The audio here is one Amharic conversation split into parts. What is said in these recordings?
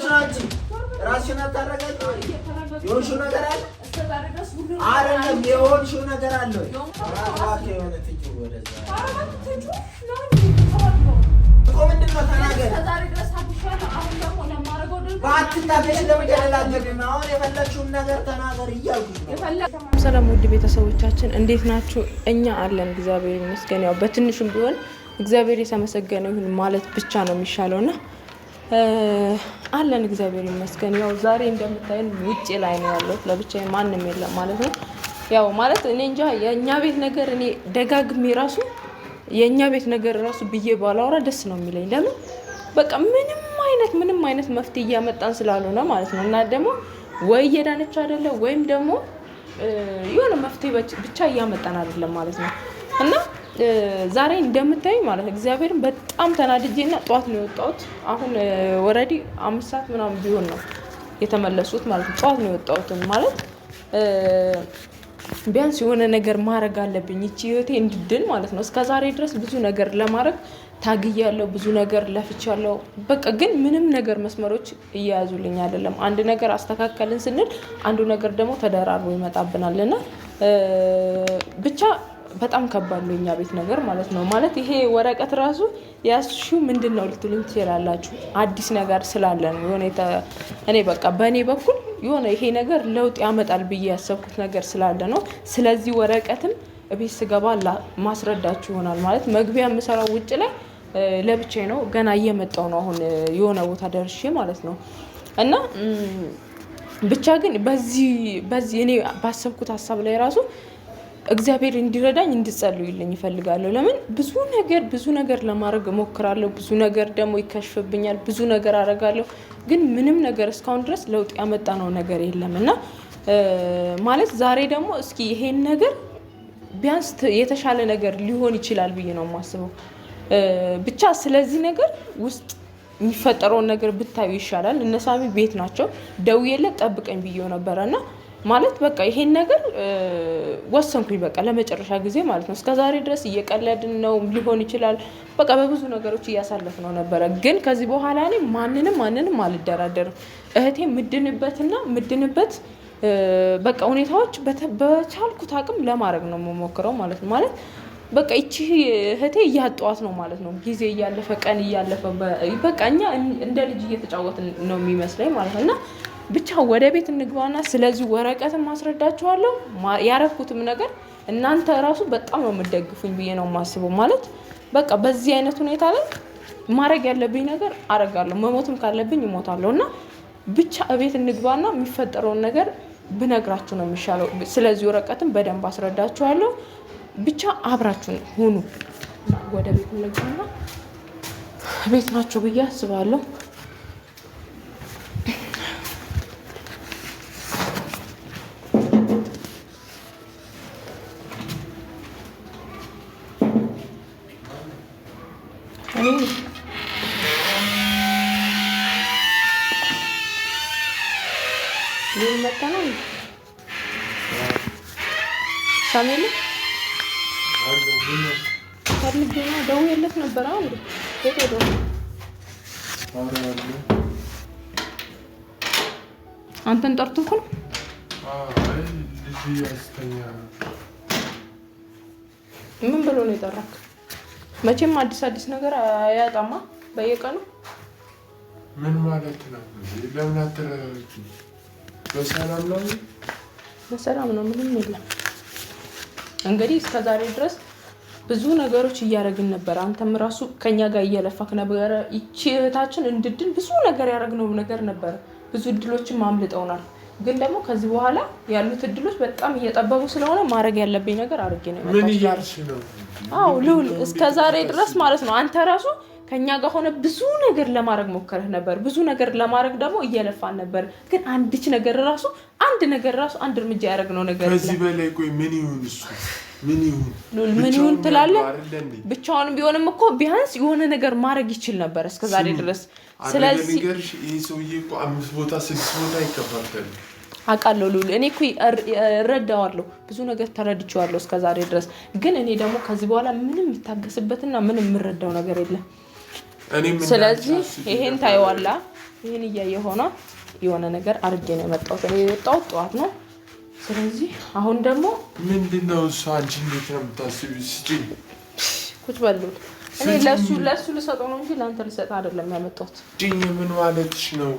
ራስሽን አታረጋግጥ። የሆንሽው ነገር አለ አይደለም? የሆንሽው ነገር አለ ወይ? የሆነ ትጩ ወደዛ እኮ ምንድን ነው? ተናገር። ባትታገሽ ለምደላገድና አሁን የፈለግሽውን ነገር ተናገር እያልኩሽ ነው። ሰላም ውድ ቤተሰቦቻችን እንዴት ናችሁ? እኛ አለን እግዚአብሔር ይመስገን። ያው በትንሹም ቢሆን እግዚአብሔር የተመሰገነ ይሁን ማለት ብቻ ነው የሚሻለውና አለን እግዚአብሔር ይመስገን። ያው ዛሬ እንደምታዩን ውጪ ላይ ነው ያለው፣ ለብቻዬ ማንም የለም ማለት ነው። ያው ማለት እኔ እንጃ የኛ ቤት ነገር እኔ ደጋግሜ ራሱ የኛ ቤት ነገር ራሱ ብዬ ባላወራ ደስ ነው የሚለኝ። ለምን በቃ ምንም አይነት መፍትሄ እያመጣን ስላልሆነ ማለት ነው። እና ደግሞ ወይ እየዳነች አይደለ ወይም ደግሞ የሆነ መፍትሄ ብቻ እያመጣን አይደለም ማለት ነው። እና ዛሬ እንደምታዩ ማለት እግዚአብሔርን በጣም ተናድጄና ጧት ነው የወጣሁት። አሁን ኦሬዲ 5 ሰዓት ምናምን ቢሆን ነው የተመለሱት ማለት ነው። ጧት ነው የወጣሁት ማለት ቢያንስ የሆነ ነገር ማድረግ አለብኝ እቺ ህይወቴ እንድድን ማለት ነው። እስከ ዛሬ ድረስ ብዙ ነገር ለማድረግ ታግያለሁ፣ ብዙ ነገር ለፍቻለሁ። በቃ ግን ምንም ነገር መስመሮች እያያዙልኝ አይደለም። አንድ ነገር አስተካከልን ስንል አንዱ ነገር ደግሞ ተደራርቦ ይመጣብናልና ብቻ በጣም ከባድ ነው የኛ ቤት ነገር ማለት ነው። ማለት ይሄ ወረቀት ራሱ ያስሹ ምንድነው ልትሉኝ ትችላላችሁ። አዲስ ነገር ስላለ ነው የሆነ እኔ በቃ በእኔ በኩል የሆነ ይሄ ነገር ለውጥ ያመጣል ብዬ ያሰብኩት ነገር ስላለ ነው። ስለዚህ ወረቀትም ቤት ስገባ ማስረዳችሁ ይሆናል ማለት መግቢያ የምሰራው ውጭ ላይ ለብቻዬ ነው። ገና እየመጣው ነው አሁን የሆነ ቦታ ደርሼ ማለት ነው። እና ብቻ ግን በዚህ እኔ ባሰብኩት ሀሳብ ላይ ራሱ እግዚአብሔር እንዲረዳኝ እንድጸልዩልኝ ይፈልጋለሁ። ለምን ብዙ ነገር ለማድረግ እሞክራለሁ፣ ብዙ ነገር ደግሞ ይከሽፍብኛል፣ ብዙ ነገር አደርጋለሁ። ግን ምንም ነገር እስካሁን ድረስ ለውጥ ያመጣ ነው ነገር የለም። እና ማለት ዛሬ ደግሞ እስኪ ይሄን ነገር ቢያንስ የተሻለ ነገር ሊሆን ይችላል ብዬ ነው የማስበው። ብቻ ስለዚህ ነገር ውስጥ የሚፈጠረውን ነገር ብታዩ ይሻላል። እነሳሚ ቤት ናቸው፣ ደውዬለት ጠብቀኝ ብዬው ነበረና ማለት በቃ ይሄን ነገር ወሰንኩኝ በቃ ለመጨረሻ ጊዜ ማለት ነው። እስከዛሬ ድረስ እየቀለድን ነው ሊሆን ይችላል፣ በቃ በብዙ ነገሮች እያሳለፍ ነው ነበረ። ግን ከዚህ በኋላ እኔ ማንንም አልደራደርም። እህቴ ምድንበት በቃ ሁኔታዎች በቻልኩት አቅም ለማድረግ ነው የምሞክረው ማለት ነው። ማለት በቃ እቺ እህቴ እያጧት ነው ማለት ነው። ጊዜ እያለፈ ቀን እያለፈ በቃ እኛ እንደ ልጅ እየተጫወትን ነው የሚመስለኝ ማለት ነው። እና ብቻ ወደ ቤት እንግባና ስለዚህ ወረቀትን ማስረዳችኋለሁ። ያረኩትም ነገር እናንተ ራሱ በጣም ነው የምትደግፉኝ ብዬ ነው የማስበው። ማለት በቃ በዚህ አይነት ሁኔታ ላይ ማድረግ ያለብኝ ነገር አደርጋለሁ፣ መሞትም ካለብኝ እሞታለሁ። እና ብቻ ቤት እንግባና የሚፈጠረውን ነገር ብነግራችሁ ነው የሚሻለው። ስለዚህ ወረቀትን በደንብ አስረዳችኋለሁ። ብቻ አብራችሁን ሁኑ። ወደ ቤት እንግባና ቤት ናቸው ብዬ አስባለሁ። ሳሜል ታርልጅና ደውዬለት ነበር። አንዴ ሄዶ አንተን ጠርቶት ነው? ምን ብሎ ነው የጠራክ? መቼም አዲስ ነገር አያጣማ በየቀኑ። ምን ማለት ነው? ለምን አትረጋግጥ? በሰላም ነው፣ ምንም የለም። እንግዲህ እስከዛሬ ድረስ ብዙ ነገሮች እያደረግን ነበር። አንተም ራሱ ከኛ ጋር እየለፋክ ነበር። እቺ እህታችን እንድድን ብዙ ነገር ያደረግነው ነገር ነበር። ብዙ እድሎችን ማምልጠውናል። ግን ደግሞ ከዚህ በኋላ ያሉት እድሎች በጣም እየጠበቡ ስለሆነ ማድረግ ያለብኝ ነገር አድርጌ ነው የመጣሁት። ምን እያልሽ ነው? አዎ ልውል እስከዛሬ ድረስ ማለት ነው አንተ ራሱ ከኛ ጋር ሆነ ብዙ ነገር ለማድረግ ሞከረህ ነበር። ብዙ ነገር ለማድረግ ደግሞ እየለፋን ነበር። ግን አንድ እርምጃ ያደረግነው ነገር ከዚህ በላይ ቆይ ምን ይሁን እሱ ምን ይሁን ትላለህ? ብቻውን ቢሆንም እኮ ቢያንስ የሆነ ነገር ማድረግ ይችል ነበር እስከዛሬ ድረስ። ስለዚህ ይሄ ሰውዬ እኮ 5 ቦታ 6 ቦታ ይከፋፈል አውቃለሁ ሉል። እኔ እኮ እረዳዋለሁ፣ ብዙ ነገር ተረድቼዋለሁ እስከዛሬ ድረስ። ግን እኔ ደግሞ ከዚህ በኋላ ምንም የምታገስበትና ምንም የምረዳው ነገር የለም። ስለዚህ ይሄን ታይዋላ ይሄን እያየ ሆነ የሆነ ነገር አድርጌ ነው የመጣሁት። እኔ የወጣሁት ጠዋት ነው። ስለዚህ አሁን ደግሞ ምንድነው እሱ? አንቺ እንዴት ነው የምታስቢው? ስጪኝ። ቁጭ በሉ። እኔ ለሱ ልሰጠው ነው እንጂ ለአንተ ልሰጥ አይደለም ያመጣሁት። ጭኝ ምን ማለትሽ ነው?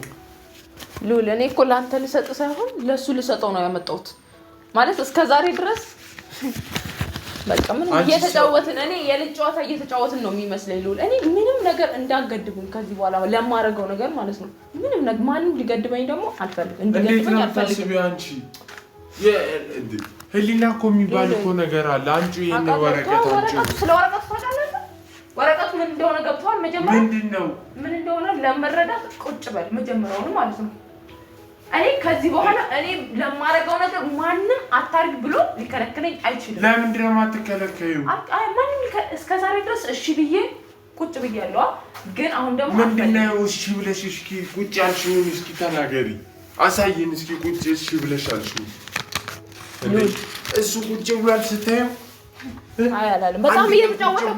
ሉል እኔ እኮ ለአንተ ልሰጥ ሳይሆን ለሱ ልሰጠው ነው ያመጣሁት። ማለት እስከ ዛሬ ድረስ በቃ ምን እየተጫወትን እኔ የልጅ ጨዋታ እየተጫወትን ነው የሚመስለኝ። ሉል እኔ ምንም ነገር እንዳገድቡኝ ከዚህ በኋላ ለማረገው ነገር ማለት ነው። ምንም ነገር ማንም ሊገድበኝ ደግሞ አልፈልግም። እንዲገድበኝ አልፈልግም። አንቺ ህሊና እኮ የሚባል እኮ ነገር አለ። አንቺ ይሄን ወረቀት ስለ ወረቀቱ ታውቃለህ? ወረቀቱ ምን እንደሆነ ገብቷል? መጀመሪያ ምንድነው ምን እንደሆነ ለመረዳት ቁጭ በል መጀመሪያውን ማለት ነው። እኔ ከዚህ በኋላ እኔ ለማረጋው ነገር ማንም አታርግ ብሎ ሊከለክለኝ አይችልም። ለምንድን ነው የማትከለከዩ? ማንም እስከ ዛሬ ድረስ እሺ ብዬ ቁጭ ብያለሁ። ግን አሁን ደግሞ ምንድነው እሺ ብለሽ እስኪ ቁጭ ያልሽውን እስኪ ተናገሪ፣ አሳይን እስኪ ቁጭ እሺ ብለሽ አልሽው። እሱ ቁጭ ብሏል ስታየው አያላለም። በጣም እየተጫወተ ነው።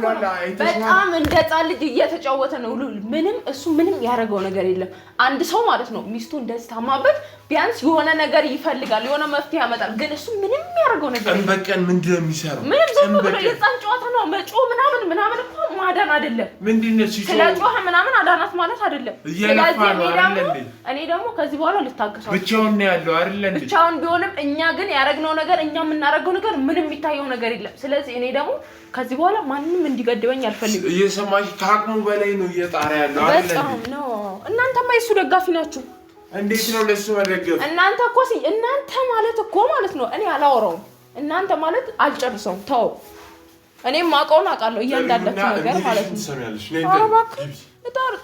በጣም እንደ ሕፃን ልጅ እየተጫወተ ነው። ምንም እሱ ምንም ያደረገው ነገር የለም። አንድ ሰው ማለት ነው ሚስቱ እንደዚህ ታማበት ቢያንስ የሆነ ነገር ይፈልጋል፣ የሆነ መፍትሄ ያመጣል። ግን እሱ ምንም ያደረገው ነገር የለም። በቀን ምንድን ነው የሚሰራው? ምንም ዝም ብሎ የሕፃን ጨዋታ ነው። መጮህ ምናምን እኮ ማዳን አይደለም። ምንድነው ሲጮህ ስለጮህ ምናምን አዳናት ማለት አይደለም። ስለዚህ እኔ ደግሞ ከዚህ በኋላ ልታገሰው ብቻውን ነው ያለው አይደል እንዴ? ብቻውን ቢሆንም እኛ ግን ያደረግነው ነገር እኛ የምናደርገው ነገር ምንም የሚታየው ነገር የለም። ስለዚህ እኔ ደግሞ ከዚህ በኋላ ማንንም እንዲገድበኝ አልፈልግም። እየሰማሽ ከአቅሙ በላይ ነው እየጣረ ያለው አይደል? በጣም ነው። እናንተማ የሱ ደጋፊ ናችሁ። እንዴት ነው ለሱ መደገፍ? እናንተ እኮ እናንተ ማለት እኮ ማለት ነው እኔ አላወራውም። እናንተ ማለት አልጨርሰውም። ተው እኔም አውቀውን አውቃለሁ እያንዳንዳችሁ ነገር ማለት ነው።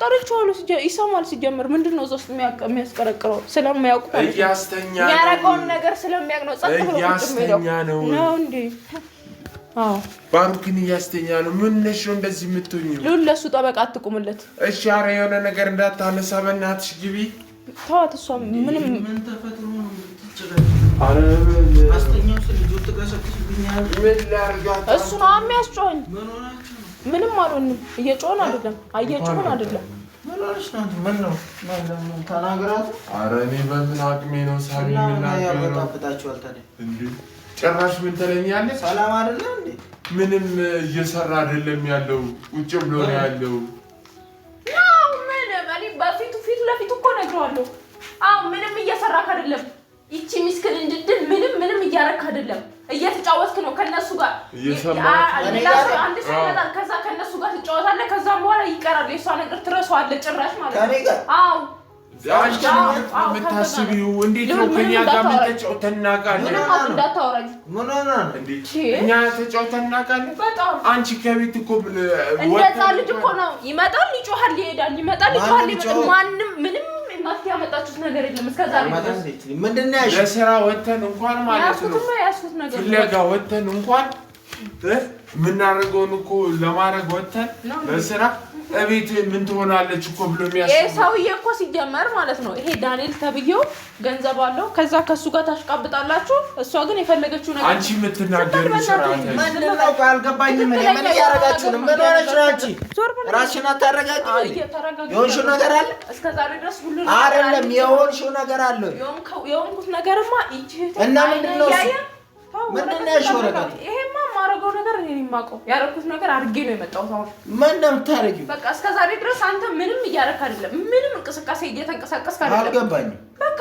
ጠርቼዋለሁ። ይሰማል። ሲጀምር ምንድን ነው እዛ ውስጥ የሚያስቀረቅረው? ስለማያውቁ የሚያደርገውን ነገር ስለሚያውቅ ነው። ጸጥ ብሎ ቁጭ የሚለው ነው እንዴ? አዎ ባሩክን እያስተኛ ነው። ምን ነሽ ነው እንደዚህ የምትሆኚው? ሉል ለሱ ጠበቃ አትቁምለት። እሺ ኧረ የሆነ ነገር እንዳታነሳ በእናትሽ ግቢ። ተዋት። እሷ ምንም ምን ተፈጥሮ ነው የምትጨረው? አስተኛው ስለዚህ ተቀሰቅስብኛል። ምን ላርጋት? እሱ ነው የሚያስጮኸኝ። ምን ሆናችሁ? ምንም አልሆንም። እየጮህን አይደለም። እየጮህን አይደለም። ምን ሆነሽ ነው? ምን ነው? ተናገራት። ኧረ እኔ በምን አቅሜ ነው ሳሚ ምን ያበጣብጣችኋል ታዲያ? እንዴ ጭራሽ ምን ትለኛለች? ሰላም አይደለም እንዴ? ምንም እየሰራ አይደለም ያለው፣ ውጭ ብሎ ነው ያለው። ያው ምን እኔ በፊት ለፊቱ እኮ ነግረዋለሁ። አዎ ምንም እየሰራክ አይደለም። ይቺ ሚስክን እንድድል ምንም እያረክ አይደለም። እየተጫወትክ ነው ከነሱ ጋር። አንድ ሰው ይመጣል፣ ከዛ ከነሱ ጋር ትጫወታለህ። ከዛም በኋላ ይቀራል። የሷ ነገር ትረሳዋለህ ጭራሽ ማለት ነው። አዎ የምታስቢው እንዴት ነው? ከኛ ጋር ምን ተጫውተን እናውቃለን? እንዳታወራኝ። ምን ሆነ እንዴ? እኛ ተጫውተን እናውቃለን? በጣም አንቺ ከቤት እኮ እንደዛ ልጅ እኮ ነው። ይመጣል፣ ይጮሃል፣ ይሄዳል፣ ይመጣል፣ ይጮሃል፣ ይመጣል። ማንም ምንም ማፍትሄ ያመጣችሁት ነገር የለም እስከዛሬ ድረስ። ምንድነው ያሽ? ለስራ ወተን እንኳን ማለት ነው ያስኩት ነገር ፍለጋ ወተን እንኳን የምናደርገውን እኮ ለማድረግ ወተን ለስራ እቤት ምን ትሆናለች እኮ ብሎ የሚያስብ ይሄ ሰውዬ እኮ ሲጀመር ማለት ነው ይሄ ዳንኤል ተብዬው ገንዘብ አለው። ከዛ ከሱ ጋር ታሽቃብጣላችሁ። እሷ ግን የፈለገችው ነገር አንቺ የምትናገሪው ስርዓት ምንድን ነው? አልገባኝም። ምን እያደረጋችሁ ነው? ምን ሆነሽ ነው አንቺ? ራስሽን አታረጋጊ። የሆንሽው ነገር አለ እስከዛሬ ድረስ ሁሉ አይደለም። የሆንሽው ነገር አለ። የሆንኩት ነገርማ ይቺ እና ምንድን ነው እሱ? ምንድን ነው ያልሽው? ወረቀት ይሄማ ማረገው ነገር እኔ የማውቀው ያረኩት ነገር አድርጌ ነው የመጣሁት። አሁን ምን እንደምታረጊው በቃ እስከዛሬ ድረስ አንተ ምንም እያደረክ አይደለም። ምንም እንቅስቃሴ እየተንቀሳቀስክ አይደለም። አልገባኝም። በቃ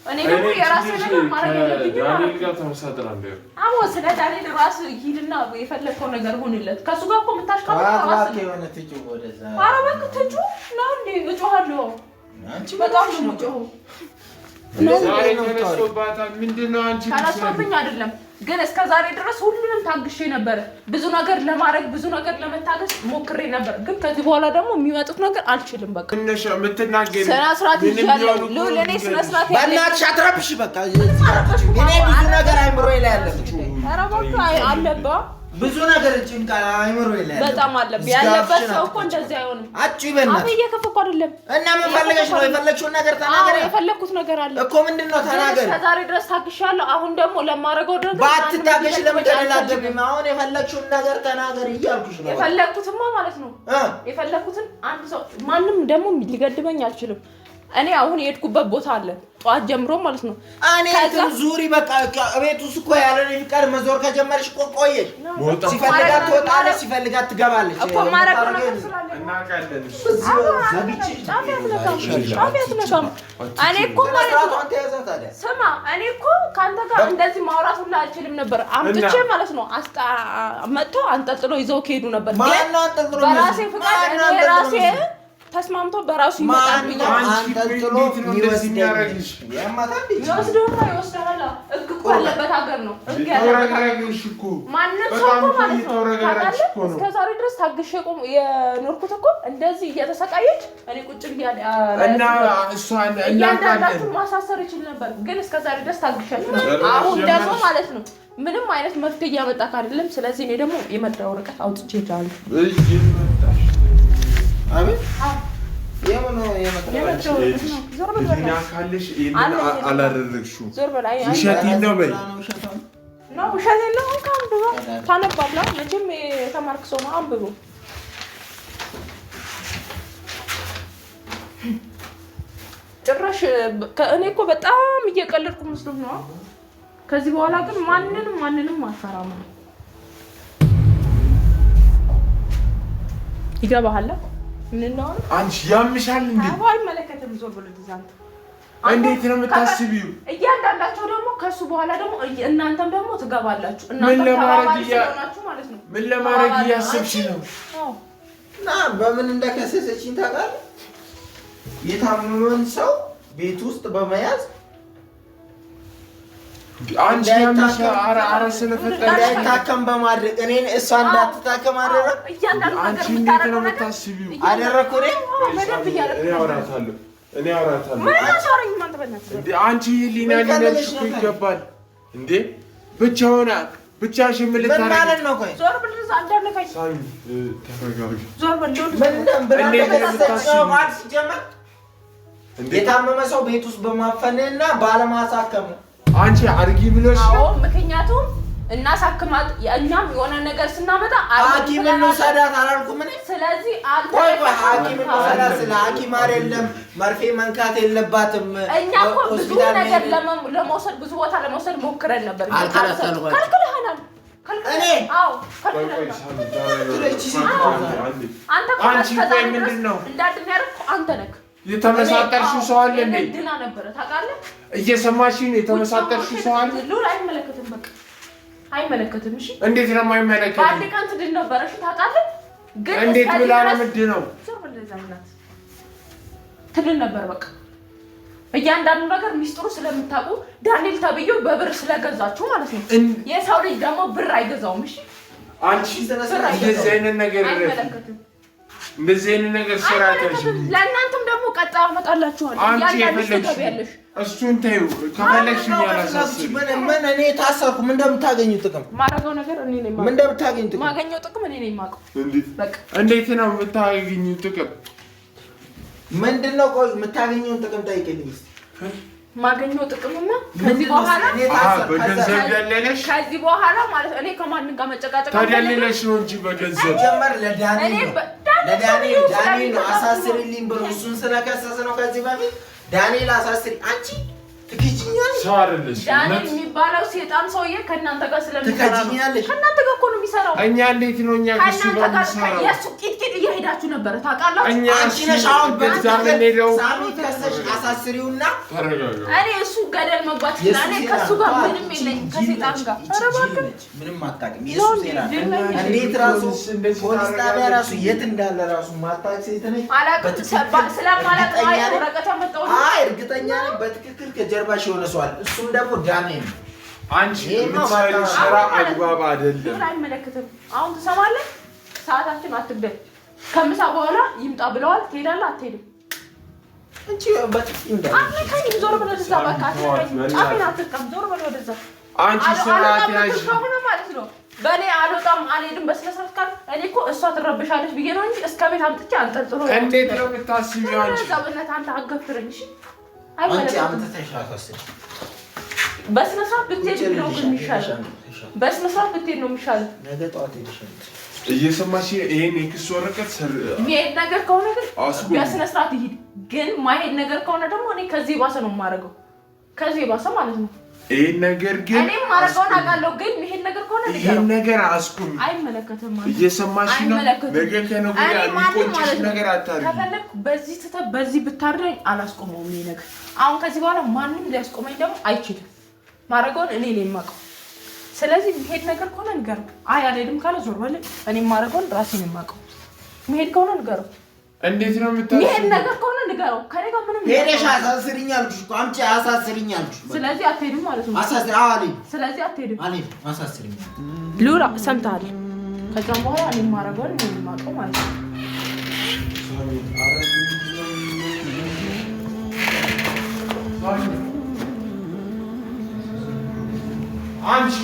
እኔ ደግሞ የራሴ ነገር ማድረግ ያለብኝ ዳንኤል ጋር ተመሳጥራለሁ። አዎ ስለ ዳንኤል ራስ ሂድና የፈለከው ነገር ሆንለት። ከሱ ጋር እኮ የምታሽካው ራስ የሆነ ትጩ ወደዛ። ኧረ በቃ ትጩ ነው እንዴ? እጮሃለሁ። አንቺ በጣም ነው የምጮኸው። ዛሬ ተነስቶባታል። ምንድን ነው አንቺ? ተነስቶብኝ አይደለም ግን እስከዛሬ ድረስ ሁሉንም ታግሼ ነበር። ብዙ ነገር ለማድረግ ብዙ ነገር ለመታገስ ሞክሬ ነበር። ግን ከዚህ በኋላ ደግሞ የሚመጡት ነገር አልችልም። በቃ እነሽ የምትናገሪ ስነ ስርዓት ይያለው ሉል እኔ ስነ ስርዓት በእናትሽ አትረብሽ። በቃ እኔ ብዙ ነገር አይምሮዬ ላይ አለ። ኧረ በቃ አለባ ብዙ ነገር ጭንቃ አይምሮዬ ላይ በጣም አለብኝ። ያለበት ሰው እኮ እንደዚህ አይሆንም። አጭ ይበልና አቤ እየከፈኩ አይደለም። እና ምን ፈልገሽ ነው? የፈለግሽውን ነገር ተናገሪ። የፈለግኩት ነገር አለ እኮ ምንድነው? ተናገሪ። ከዛሬ ድረስ ታግሻለሁ። አሁን ደግሞ ለማረገው ደግሞ ባትታገሽ ለምን ተደላደብኝ? አሁን የፈለግሽውን ነገር ተናገሪ እያልኩሽ ነው። የፈለግኩትማ ማለት ነው የፈለግኩትን አንድ ሰው ማንም ደግሞ ሊገድበኝ አልችልም። እኔ አሁን የሄድኩበት ቦታ አለ ጧት ጀምሮ ማለት ነው። እኔ ዙሪ በቃ ቤት ውስጥ እኮ ያለን ፍቃድ መዞር ከጀመርሽ እኮ ቆየሽ። ሲፈልጋት ትወጣለች፣ ሲፈልጋት ትገባለች እኮ ማረግ ነው ስላለ እና ካለን እኔ እኮ ማለት ነው ስማ፣ እኔ እኮ ካንተ ጋር እንደዚህ ማውራት ሁላ አልችልም ነበር። አምጥቼ ማለት ነው መጥቶ አንጠልጥሎ ይዘው ከሄዱ ነበር። በራሴ ፍቃድ እኔ ራሴ ተስማምቶ በራሱ ይመጣል ብዬ አንጠልጥሎ ይወስደኛል። ይወስደዋል። እግ እኮ ያለበት ሀገር ነው። እግ ያለበት እኮ ማንም ሰው እኮ ማለት ነው እስከ ዛሬ ድረስ ታግሼ የኖርኩት እኮ እንደዚህ እየተሰቃየች እኔ ቁጭ ብያለሁ እና እሷን እናንተ ማሳሰር ይችል ነበር፣ ግን እስከ ዛሬ ድረስ ታግሻለሁ። አሁን ደግሞ ማለት ነው ምንም አይነት መፍትሄ እያመጣ አይደለም። ስለዚህ እኔ ደግሞ የመጣ ወረቀት አውጥቼ ሄዳለሁ። አቤት የምን የመጣው ዞር በል እና ካለሽ አላደረግሽው ውሸቴን ነው በይ ነው ውሸቴን ነው። አንብቦ ታነባለህ መቼም የተማርክ ሰው ነው። አንብቦ ጭራሽ እኔ እኮ በጣም እየቀለድኩ መስሎኝ ነው። ከዚህ በኋላ ግን ማንንም አልፈራም። ይገባሃል? ምን ነው አንቺ ያምሻል እንዴ? አባል መለከተም ዞር ብሎ ተዛንተ እንዴት ነው የምታስቢው? እያንዳንዳቸው ደግሞ ከሱ በኋላ ደግሞ እናንተም ደግሞ ትገባላችሁ። እናንተም ተባባላችሁ ማለት ነው። ምን ለማድረግ እያሰብሽ ነው? እና በምን እንደከሰሰችኝ ታውቃለህ? የታመመን ሰው ቤት ውስጥ በመያዝ አንቺ ያምሻ አራ ስለፈጠረ እንዳይታከም በማድረግ እኔን እሷ እንዳትታከም አደረኩ። አንቺ እንዴት ነው የምታስቢው? አደረኩ እኔ አወራታለሁ። አንቺ ሊነልሽ እኮ ይገባል እንዴ? ብቻሽን ምን ልታረጊ ማለት ነው? ቆይ ዞር ብለህ አንዳንደካኝ ሳሚ ተረጋጊ። ዞር ብለህ የታመመ ሰው ቤት ውስጥ በማፈንና ባለማሳከም ነው። አንቺ አርጊ ብለሽ ነው። ምክንያቱም እናሳክማት እኛም የሆነ ነገር ስናመጣ ሐኪም ነው ሰዳት አላልኩም እኔ። ስለዚህ ሐኪም ነው ሰዳት ስለ ሐኪም አይደለም መርፌ መንካት የለባትም። እኛ እኮ ብዙ ነገር ለመውሰድ ብዙ ቦታ ለመውሰድ ሞክረን ነበር። ከልክለናል። እኔ አዎ ከልክለናል። አንተ ቆይ ምንድነው እንዳድን ያደረኩ አንተ ነህ። የተመሳጠርሽው ሰው አለ እንዴ? ድና ነበር ታውቃለህ? እየሰማሽኝ ነው። የተመሳጠርሽው ሰው አለ? ሉል አይመለከትም። በቃ አይመለከትም። እሺ እንዴት ነው የማይመለከተው? አንድ ቀን ትድን ነበር። እሺ ታውቃለህ? ግን እንዴት ብላ ነው የምትድነው? ትድን ነበር። በቃ እያንዳንዱ ነገር ሚስጥሩ ስለምታውቁ ዳንኤል ተብዬው በብር ስለገዛችሁ ማለት ነው። የሰው ልጅ ደግሞ ብር አይገዛውም። እሺ አንቺ እንደዚህ አይነት ነገር አይመለከትም። እንደዚህ አይነት ነገር ስራ ታሽ ለእናንተም ደግሞ ቀጣ አመጣላችኋለሁ። አንቺ የፈለግሽ እሱን ተይው። ከፈለግሽ ያላሳስብ ምን እኔ ታሰርኩ ምን እንደምታገኙ ጥቅም ማረጋው ነገር እኔ ነኝ። ምን እንደምታገኙ ጥቅም ማገኘው ጥቅም እኔ ነኝ የማውቀው። እንዴት ነው የምታገኙ ጥቅም? ምንድነው? ቆይ የምታገኘውን ጥቅም ጠይቅልኝ እስቲ። ማገኘው ጥቅምና ከዚህ በኋላ በገንዘብ ያለነሽ ከዚህ በኋላ ማለት እኔ ከማን ጋር መጨቃጨቅ ታደልለሽ ነው እንጂ በገንዘብ ጀመር ለዳንኤል ነው አሳስሪልኝ ብሎ እሱን ስለከሰሰ ነው። ከዚህ በፊት ዳንኤል አሳስሪ አንቺ ትክጂኛለሽ። ሳርልሽ ዳንኤል የሚባለው ሴጣን ሰውዬ ከእናንተ ጋር ስለሚሰራ ነው። ከእናንተ ጋር እኮ ነው የሚሰራው። እኛ እንዴት ነው እኛ ከሱ ጋር የሚሰራው? የሱ ቂጥቂጥ እየሄዳችሁ ነበር ታውቃላችሁ። አንቺ ነሽ አሁን በእግዚአብሔር ሄደው ሳሚ ከሰሽ አሳስሪውና ተረጋጋ። እኔ እሱ ገደል መግባት ይችላል። እኔ ከሱ ጋር ምንም የለኝም ከሴጣን ጋር። ኧረ እባክህ ምንም አታውቅም። የሱ ሴራ እንዴት ራሱ ፖሊስ ጣቢያ ራሱ የት እንዳለ ራሱ ማታውቅ ሴት ነች። አላውቅም ስለማላውቅ ወረቀት አመጣሁ። አይ እርግጠኛ ነኝ በትክክል ከጀርባሽ የሆነ ሰው አለ። እሱም ደግሞ ዳንኤል ነው። አንቺ የምትሰሪው ስራ አግባብ አይደለም። አይመለከትም። አሁን ትሰማለህ? ሰዓታችን አትግደል። ከምሳ በኋላ ይምጣ ብለዋል። ትሄዳለህ አትሄድም? አንቺ በጥፊ እንዳለ አትነካኝ። ዞር ብለህ ወደዛ በቃ አትነካኝ። ጫፌን አትቀም። ዞር ብለህ ወደዛ። አንቺ ስርዓት ያዥ ማለት ነው። በእኔ አልወጣም አልሄድም በስነ ስርዓት ካል እኔ እኮ እሷ ትረብሻለች ብዬ ነው እንጂ እስከ ቤት አምጥቼ አንጠልጥሎ እንዴት ነው የምታስቢው? አንቺ እዛ በእናትህ አንተ አገፍረኝ። እሺ አንቺ አምጥተሽ አታስቢ። በስነ ስርዓት ብትሄድ ነው የሚሻለው። በስነ ስርዓት ብትሄድ ነው የሚሻለው። ነገ ጠዋት ሄደሽ እየሰማሽ ይሄን የክስ ወረቀት የሚሄድ ነገር ከሆነ ግን በስነ ስርዓት ይሄድ። ግን ማይሄድ ነገር ከሆነ ደግሞ እኔ ከዚህ ባሰ ነው የማደርገው። ከዚህ ባሰ ማለት ነው። ይሄን ነገር ግን እኔ ማረጋውን አውቃለሁ። ግን የሚሄድ ነገር ከሆነ ይሄን ነገር አስቁም። አይመለከትም ማለት እየሰማሽ ነው። ነገር ከነገ ወዲያ የሚቆጭሽ ነገር አታርጊ። ከፈለኩ በዚህ ተተ በዚህ ብታረኝ አላስቆመውም። ይሄ ነገር አሁን ከዚህ በኋላ ማንም ሊያስቆመኝ ደግሞ አይችልም። ማረጋውን እኔ ነኝ የማውቀው። ስለዚህ የሚሄድ ነገር ከሆነ ንገረው። አይ አልሄድም ካለ ዞር በል። እኔ ማረጋውን ራሴ ነኝ የማውቀው። የሚሄድ ከሆነ ንገረው። እንዴት ነው የምታስበው? የሚሄድ ነገር ከሆነ ንገረው። ከኔ ጋር ምንም ሄደሽ አሳስሪኝ አልኩሽ እኮ አምጪ አሳስሪኝ አልኩሽ። ስለዚህ አትሄድም ማለት ነው። አሳስሪ አለኝ። ስለዚህ አትሄድም አለኝ። አሳስሪኝ ሉላ ሰምተሃል? ከዛም በኋላ እኔ ማረጋውን እኔ የማውቀው ማለት ነው። አንቺ